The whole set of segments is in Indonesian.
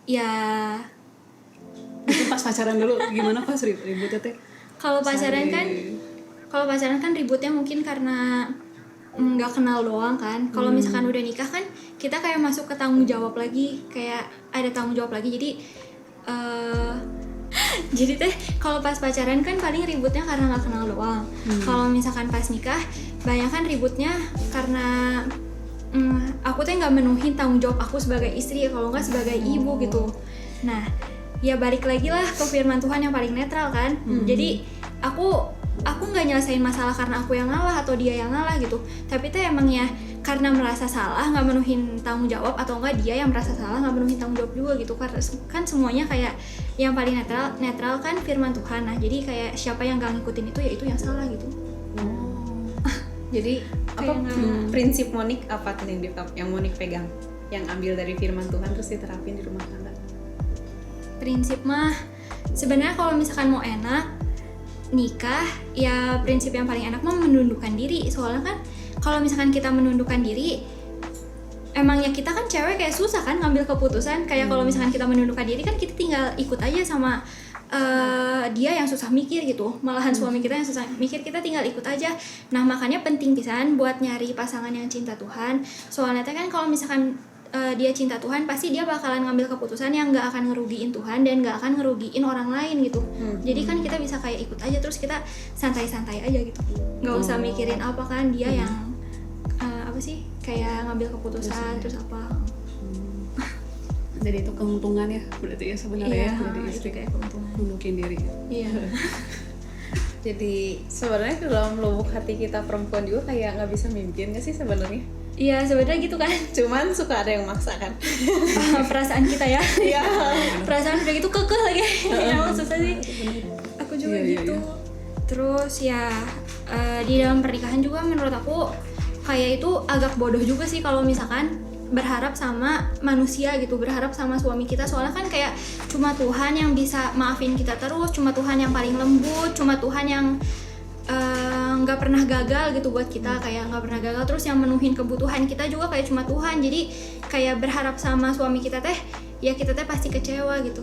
Ya Mungkin pas pacaran dulu gimana pas ributnya teh? kalau pacaran kan ributnya mungkin karena nggak kenal doang kan. Kalau misalkan udah nikah kan kita kayak masuk ke tanggung jawab lagi, kayak ada tanggung jawab lagi. Jadi jadi teh kalau pas pacaran kan paling ributnya karena nggak kenal doang. Kalau misalkan pas nikah banyak kan ributnya karena aku tuh nggak menuhin tanggung jawab aku sebagai istri, kalau nggak sebagai ibu gitu. Nah ya balik lagi lah ke firman Tuhan yang paling netral kan. Jadi aku nggak nyelesain masalah karena aku yang ngalah atau dia yang ngalah gitu, tapi tuh emang ya karena merasa salah nggak menuhin tanggung jawab, atau enggak dia yang merasa salah nggak menuhin tanggung jawab juga gitu. Karena kan semuanya kayak yang paling netral kan firman Tuhan. Nah jadi kayak siapa yang nggak ngikutin itu ya itu yang salah gitu. Jadi apa prinsip Monik apa tuh yang Monik pegang, yang ambil dari firman Tuhan terus diterapin di rumah tangga? Prinsip mah sebenarnya kalau misalkan mau enak nikah ya prinsip yang paling enak mah menundukkan diri. Soalnya kan kalau misalkan kita menundukkan diri, emangnya kita kan cewek kayak susah kan ngambil keputusan. Kayak kalau misalkan kita menundukkan diri kan kita tinggal ikut aja sama dia yang susah mikir gitu. Malahan suami kita yang susah mikir, kita tinggal ikut aja. Nah makanya penting pisan buat nyari pasangan yang cinta Tuhan. Soalnya kan kalau misalkan dia cinta Tuhan, pasti dia bakalan ngambil keputusan yang gak akan ngerugiin Tuhan dan gak akan ngerugiin orang lain gitu. Jadi kan kita bisa kayak ikut aja, terus kita santai-santai aja gitu, gak usah mikirin apa kan dia yang apa sih kayak ngambil keputusan terus apa. Jadi itu keuntungan ya berarti ya sebenarnya. Jadi istri kayak keuntungan, nundukin diri. Iya. Jadi sebenarnya dalam lubuk hati kita perempuan juga kayak nggak bisa mimpin nggak sih sebenarnya? Iya sebenarnya gitu kan. Cuman suka ada yang maksa kan. Perasaan kita ya. Iya. Perasaan udah gitu kekeh lagi. Ya susah sih. Aku juga gitu. Terus ya di dalam pernikahan juga menurut aku kayak itu agak bodoh juga sih kalau misalkan berharap sama manusia gitu, berharap sama suami kita. Soalnya kan kayak cuma Tuhan yang bisa maafin kita terus, cuma Tuhan yang paling lembut, cuma Tuhan yang nggak pernah gagal gitu buat kita, kayak nggak pernah gagal. Terus yang menuhin kebutuhan kita juga kayak cuma Tuhan. Jadi kayak berharap sama suami kita teh ya kita teh pasti kecewa gitu.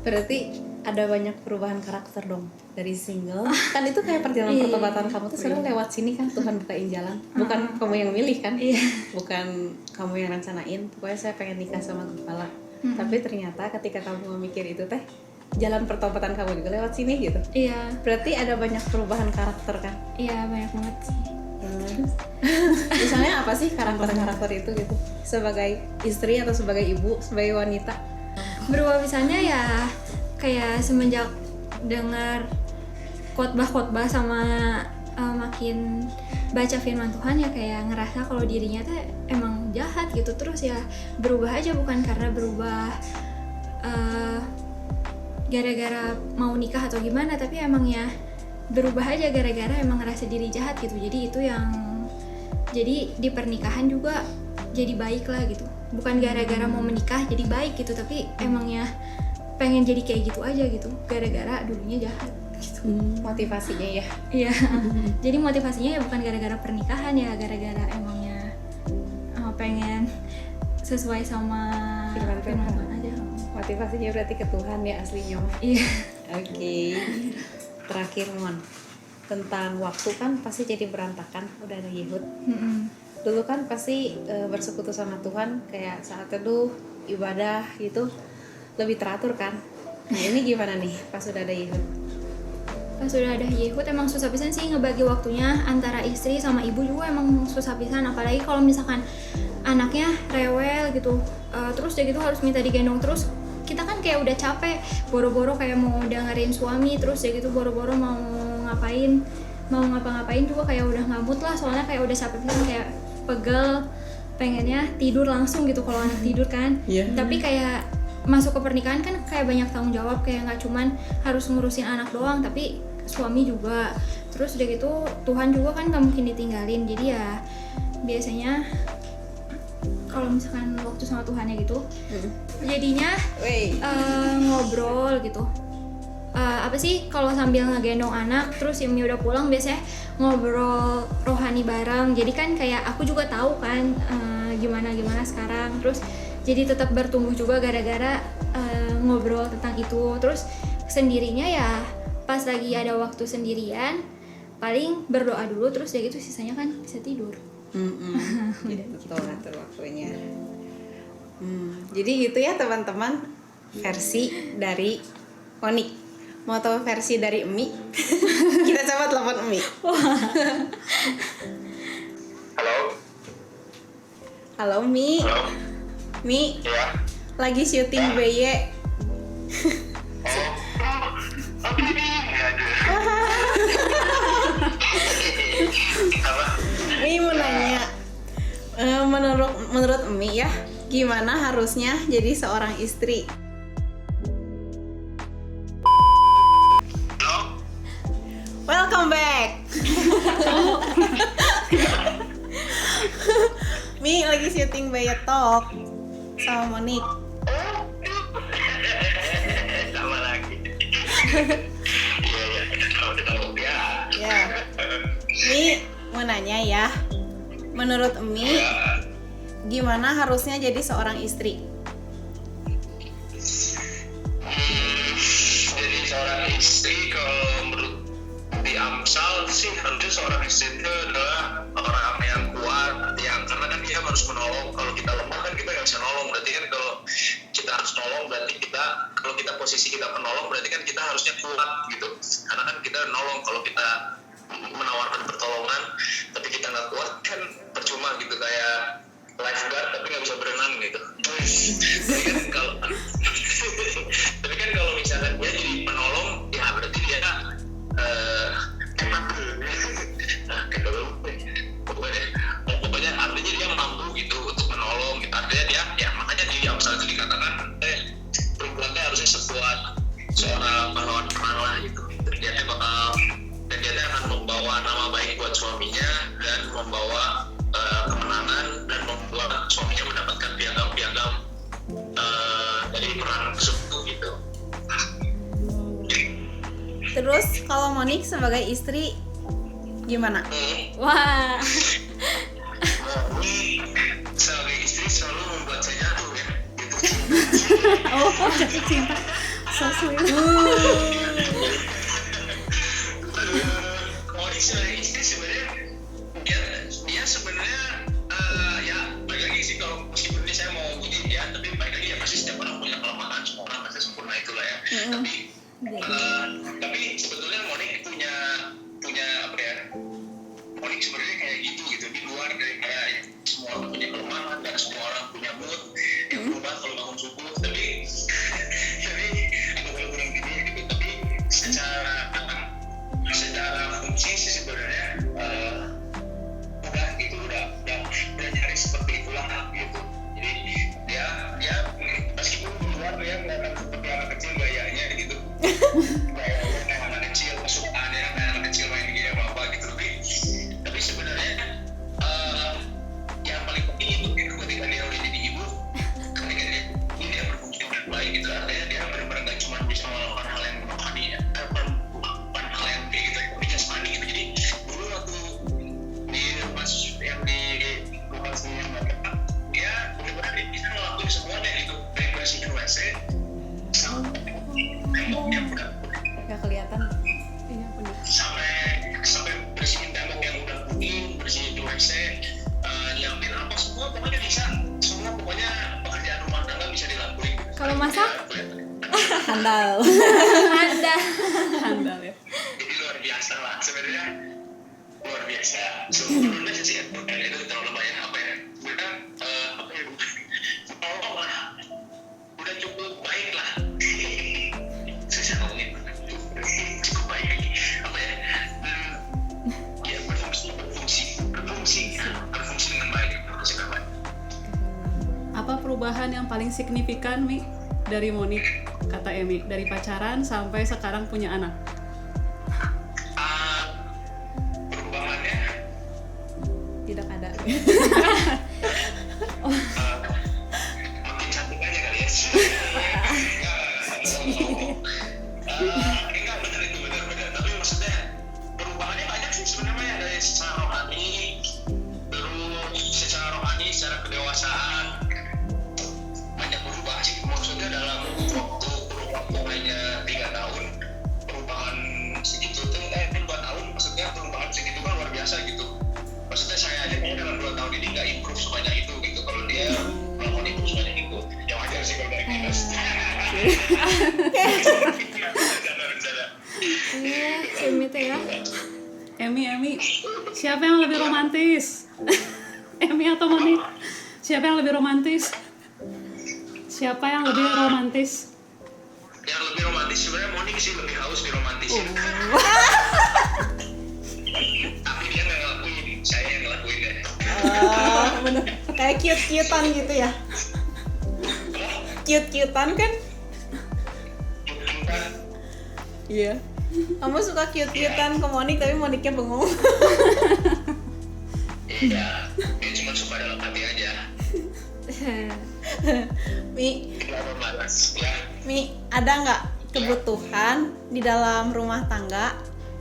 Berarti ada banyak perubahan karakter dong dari single. Kan itu kayak perjalanan pertobatan kamu tuh sebenarnya lewat sini kan Tuhan bukain jalan. Bukan kamu yang milih kan? Bukan kamu yang rencanain. Pokoknya saya pengen nikah sama kepala. Tapi ternyata ketika kamu memikir itu teh jalan pertobatan kamu juga lewat sini gitu. Iya. Berarti ada banyak perubahan karakter kan? Iya banyak banget sih. Misalnya apa sih karakter itu gitu? Sebagai istri atau sebagai ibu, sebagai wanita? Berubah misalnya ya kayak semenjak dengar khotbah sama makin baca firman Tuhan ya kayak ngerasa kalau dirinya tuh emang jahat gitu. Terus ya berubah aja, bukan karena berubah gara-gara mau nikah atau gimana, tapi emang ya berubah aja gara-gara emang ngerasa diri jahat gitu. Jadi itu yang jadi di pernikahan juga jadi baik lah gitu, bukan gara-gara mau menikah jadi baik gitu, tapi emangnya pengen jadi kayak gitu aja gitu gara-gara dulunya jahat gitu. Motivasinya ya. Iya. Jadi motivasinya ya bukan gara-gara pernikahan, ya gara-gara emangnya pengen sesuai sama firman Tuhan aja. Motivasinya berarti ke Tuhan ya aslinya. Iya. Oke. Terakhir Mon, tentang waktu kan pasti jadi berantakan, udah ada Yehud. Dulu kan pasti bersekutu sama Tuhan kayak saat teduh, ibadah gitu lebih teratur kan. Nah ini gimana nih pas udah ada Yehud? Pas udah ada Yehud emang susah pisan sih ngebagi waktunya antara istri sama ibu juga, emang susah pisan. Apalagi kalau misalkan anaknya rewel gitu, terus dia gitu harus minta digendong terus. Kita kan kayak udah capek, boro-boro kayak mau dengerin suami, terus ya gitu boro-boro mau ngapa-ngapain juga kayak udah ngamut lah. Soalnya kayak udah capek pisan, kayak pegel, pengennya tidur langsung gitu kalau anak tidur kan. Tapi kayak masuk ke pernikahan kan kayak banyak tanggung jawab, kayak nggak cuman harus ngurusin anak doang tapi suami juga. Terus udah gitu Tuhan juga kan nggak mungkin ditinggalin. Jadi ya biasanya kalau misalkan waktu sama Tuhannya gitu jadinya ngobrol gitu. Apa sih kalau sambil ngegendong anak terus Yumi udah pulang biasanya ngobrol rohani bareng. Jadi kan kayak aku juga tahu kan gimana sekarang, terus jadi tetap bertumbuh juga gara-gara ngobrol tentang itu. Terus sendirinya ya pas lagi ada waktu sendirian paling berdoa dulu, terus ya gitu sisanya kan bisa tidur. Jadi betul ngatur waktunya. Jadi gitu ya teman-teman, versi dari Monik. Mau tahu versi dari Emi? Kita coba telepon Emi. Halo. Halo Mi. Halo. Mi, Ya. lagi syuting BY. Apa ini? Apa? Mi mau nanya, menurut Mi ya, gimana harusnya jadi seorang istri? Halo. Welcome back. Mi lagi syuting BY Talk sama Monik. Sama lagi. Iya, udah tahu ya. Ya. Mi mau nanya ya, menurut Mi gimana harusnya jadi seorang istri? Jadi seorang istri kalau menurut di Amsal sih harusnya seorang istri itu adalah orang yang kuat, yang karena kan dia harus menolong. Kalau kita lemah kan kita nggak bisa nolong. Berarti kan kalau kita harus nolong berarti kalau kita posisi kita penolong berarti kan kita harusnya kuat gitu. Karena kan kita nolong, kalau kita menawarkan pertolongan tapi kita nggak kuat kan percuma gitu, kayak lifeguard tapi nggak bisa berenang gitu. Tapi kan kalau misalkan dia jadi penolong ya berarti dia pokoknya artinya dia mampu gitu untuk menolong gitu. Artinya dia ya makanya di Amsal itu dikatakan perempuannya harusnya sekuat seorang pahlawan perang gitu. Dan dia akan membawa nama baik buat suaminya dan membawa kemenangan dan membuat suaminya mendapatkan piagam-piagam dari perang tersebut gitu. Terus kalau Monik sebagai istri gimana? Wah. Ini sebagai istri selalu membuat saya jatuh ya gitu. Oh, jatuh cinta. So sweet. Monik sebagai istri sebenarnya dia sebenarnya ya balik lagi sih, kalau meskipun ini saya mau puji dia, tapi balik lagi ya pasti setiap orang punya kelemahan, semua orang pasti sempurna itulah ya. Tapi sebetulnya Monik punya apa ya? Monik sebenarnya kayak gitu di luar dari kayak semua orang punya kelemahan dan semua orang punya mood yang berubah kalau bangun subuh. Tapi aku kurang gini gitu. Tapi secara fungsi sih sebenarnya udah gitu, udah nyari seperti itulah gitu. Jadi dia meskipun di luar dia kelihatan seperti anak kecil gayanya gitu. Kayak anak kecil, kesukaannya kayak anak kecil main game apa gitu. Tapi sebenarnya yang paling penting itu ketika dia udah jadi ibu, ketika dia berfungsi dengan baik gitu. Artinya dia benar-benar nggak cuma bisa melakukan hal yang rohani ya, bukan hal yang kayak gitu, tapi jasmani gitu. Jadi dulu waktu di pas yang di bukan senior mereka, dia benar-benar bisa ngelakuin semuanya gitu, dari bersihin WC sampai tembok yang udah Gak kelihatan. Iya benar. sampai bersihin tembok yang udah putih, bersihin WC, nyiapin apa semua pokoknya bisa. Semua pokoknya pekerjaan rumah tangga bisa dilakuin. Kalau masak? Handal. Ada. Handal ya. Jadi luar biasa lah sebenarnya, luar biasa. Sebelumnya sih itu terlalu banyak apa ya? Udah apa ya? Tolong lah, udah cukup baik lah. Susah ngomongin cukup baik apa ya? Ya berfungsi dengan baik. Apa perubahan yang paling signifikan Mi dari Monik, kata Emi, dari pacaran sampai sekarang punya anak? Perubahannya Tidak ada. makin cantik aja kali ya. Enggak benar itu benar. Tapi maksudnya perubahannya banyak sih sebenarnya, dari secara rohani, terus secara kedewasaan, Iya, Emi teh ya. Emi, siapa yang lebih romantis? Emi atau Monik? Siapa yang lebih romantis? Siapa yang lebih romantis? Yang lebih romantis sebenarnya Monik sih, lebih haus diromantisin. Tapi dia nggak ngelakuin, saya yang ngelakuin deh. Bener. Kayak cute-cutean gitu ya. Cute-cutean kan? Iya. Kamu suka cute-cutean ke Monik tapi Moniknya bengong. Iya, dia cuma suka dalam hati aja. Mi, Kenapa malas? Ya, Mi, ada nggak kebutuhan di dalam rumah tangga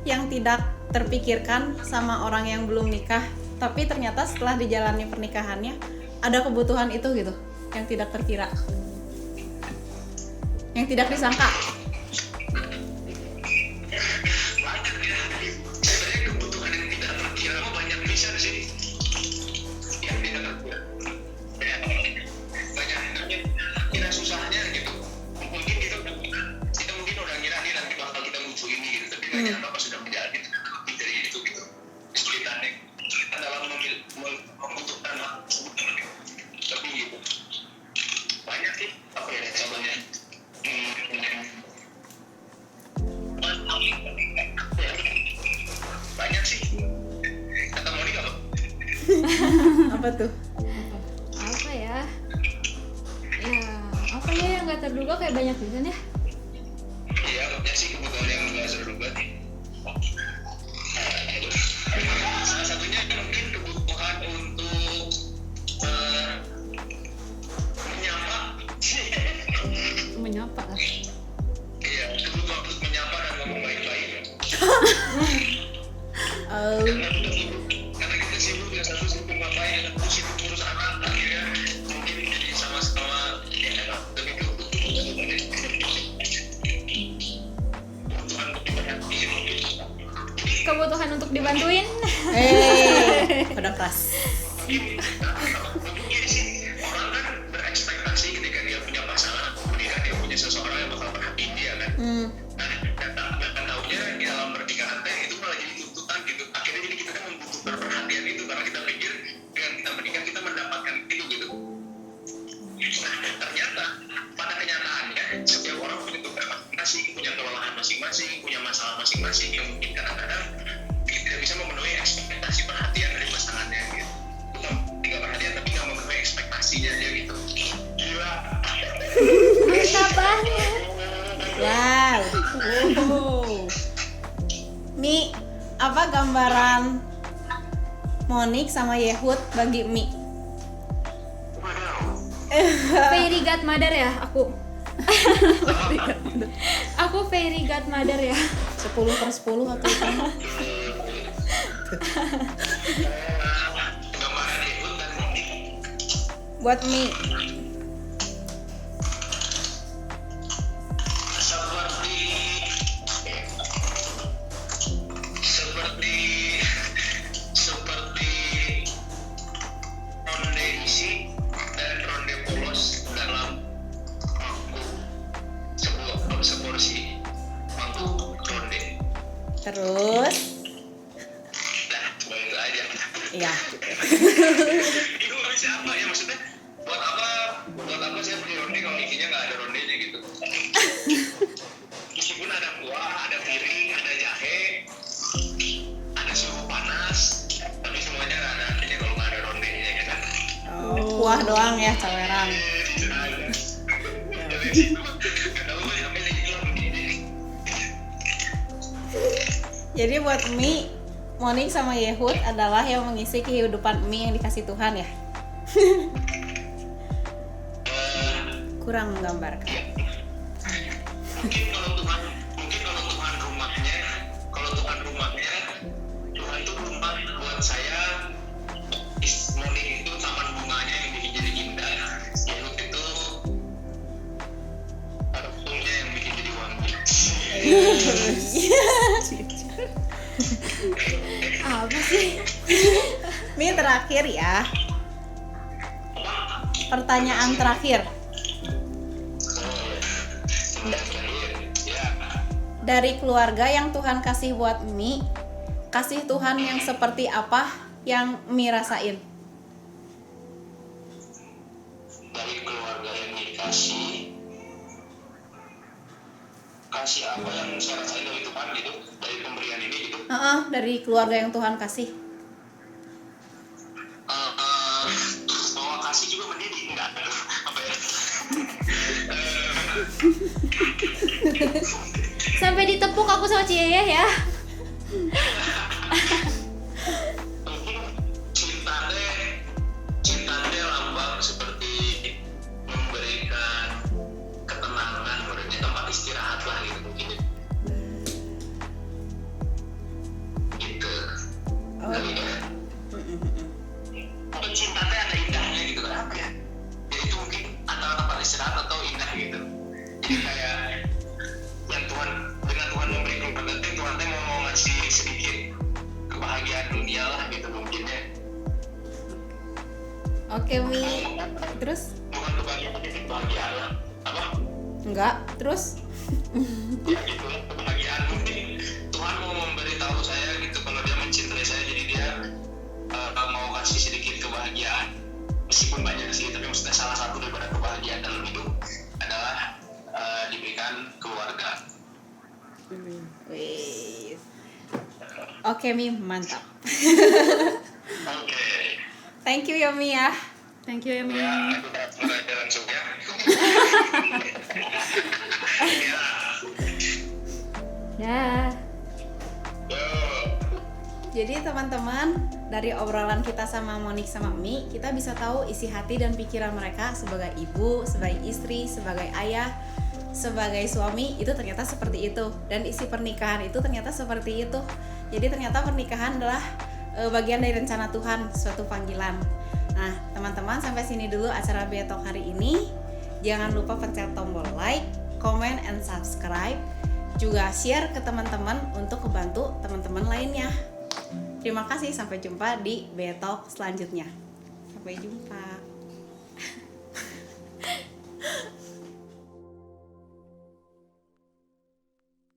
yang tidak terpikirkan sama orang yang belum nikah, tapi ternyata setelah dijalani pernikahannya ada kebutuhan itu gitu, yang tidak terkira, yang tidak disangka? banyak ya. Sebenarnya kebutuhan yang tidak terkira mah banyak bisa sih. Yang tidak terkira. Ya, banyak kira susahnya gitu. Mungkin kita mungkin udah ngira nih nanti bakal kita butuh ini gitu, tapi nggak nyangka pas sudah menjadi lebih dari itu gitu. Kesulitan dalam membutuhkan tapi gitu. Banyak sih apa ya contohnya. Banyak sih. Kata Monik apa? Apa tuh? Apa ya? Ya, apa ya yang nggak terduga kayak banyak pisan ya? Iya, banyak sih kebutuhan yang nggak terduga nih. Salah satunya mungkin kebutuhan untuk menyapa. Menyapa lah. Iya, kebutuhan untuk menyapa dan ngomong baik-baik. Karena kita sibuk ya, satu sibuk ngapain, satu sibuk ngurus anak, akhirnya mungkin jadi sama-sama ya lebih kebutuhan untuk diperhatiin mungkin. Kebutuhan untuk dibantuin. Pada keras. Mungkin sih orang kan berekspektasi ketika dia punya pasangan, kemudian dia punya seseorang yang bakal perhatiin dia kan. Dan tahunya di dalam pernikahan teh itu malah jadi tuntutan gitu. Akhirnya jadi kita kan membutuhkan perhatian itu karena kita pikir dengan kita menikah kita mendapatkan itu gitu. Nah ternyata pada kenyataannya setiap orang punya tugas masing-masing, punya kelelahan masing-masing, punya masalah masing-masing yang mungkin kadang-kadang tidak bisa memenuhi ekspektasi perhatian dari pasangannya gitu. Bukan tinggal perhatian tapi nggak memenuhi ekspektasinya aja gitu. Gila. Mantap banget. Wow. Mi, apa gambaran Monik sama Yehud bagi Mi? Fairy godmother ya aku. Aku fairy godmother ya. 10/10 atau apa? Gambaran itu dan Monik Buat Mi. seperti ronde isi dan ronde polos dalam mangkuk seporsi mangkuk ronde. Terus? Nah, cuma itu aja. Iya. Itu nggak bisa apa ya, maksudnya buat apa saya beli ronde kalau isinya nggak ada rondenya gitu. Meskipun ada kuah, ada piring, ada jahe, ada suhu panas, tapi semuanya nggak ada artinya kalau nggak ada rondenya ya kan. Kuah doang ya, caweran. Jadi buat Mi, Monik sama Yehud adalah yang mengisi kehidupan Mi yang dikasih Tuhan ya. Kurang menggambarkan. Mungkin kalau Tuhan rumahnya, Tuhan itu rumah buat saya. Monik itu taman bunganya yang bikin jadi indah. Yehud itu parfumnya yang bikin jadi wangi. Apa sih? Mi, terakhir ya. Pertanyaan terakhir. Ya, Dari keluarga yang Tuhan kasih buat Mi, kasih Tuhan yang seperti apa yang Mi rasain? dari keluarga yang dikasih kasih apa yang saya rasain dari Tuhan gitu, dari pemberian ini gitu. Dari keluarga yang Tuhan kasih. Bahwa kasih juga mendidik enggak apa ya. Sampai ditepuk aku sama Ci Yayah ya. Mungkin cinta teh lambang seperti memberikan ketenangan, memberikan tempat istirahat lah gitu mungkin. Gitu. Kali ya. Mungkin cinta teh ada indahnya gitu, kenapa ya? Jadi itu mungkin antara tempat istirahat atau indah gitu. Jadi kayak yang Tuhan, dengan Tuhan memberi keluarga teh, Tuhan teh mau ngasih sedikit kebahagiaan dunia lah gitu mungkin ya. Oke Mi. Terus? Bukan kebahagiaan, tapi kebahagiaan lah. Apa? Enggak. Terus? Ya gitu lah, kebahagiaan mungkin Tuhan mau memberitahu saya gitu kalau dia mencintai saya, jadi dia mau kasih sedikit kebahagiaan, meskipun banyak sih, tapi maksudnya salah satu daripada kebahagiaan dalam hidup adalah diberikan keluarga. Wih. Oke Mi, mantap. Oke. Thank you ya Mi ya. Thank you Emi. Ya, aku udah langsung ya. Ya. Yo. Jadi teman-teman, dari obrolan kita sama Monik sama Mi, kita bisa tahu isi hati dan pikiran mereka sebagai ibu, sebagai istri, sebagai ayah, sebagai suami, itu ternyata seperti itu. Dan isi pernikahan itu ternyata seperti itu. Jadi ternyata pernikahan adalah bagian dari rencana Tuhan, suatu panggilan. Nah teman-teman, sampai sini dulu acara Betalk hari ini. Jangan lupa pencet tombol like, comment, and subscribe. Juga share ke teman-teman untuk membantu teman-teman lainnya. Terima kasih, sampai jumpa di Betalk selanjutnya. Sampai jumpa.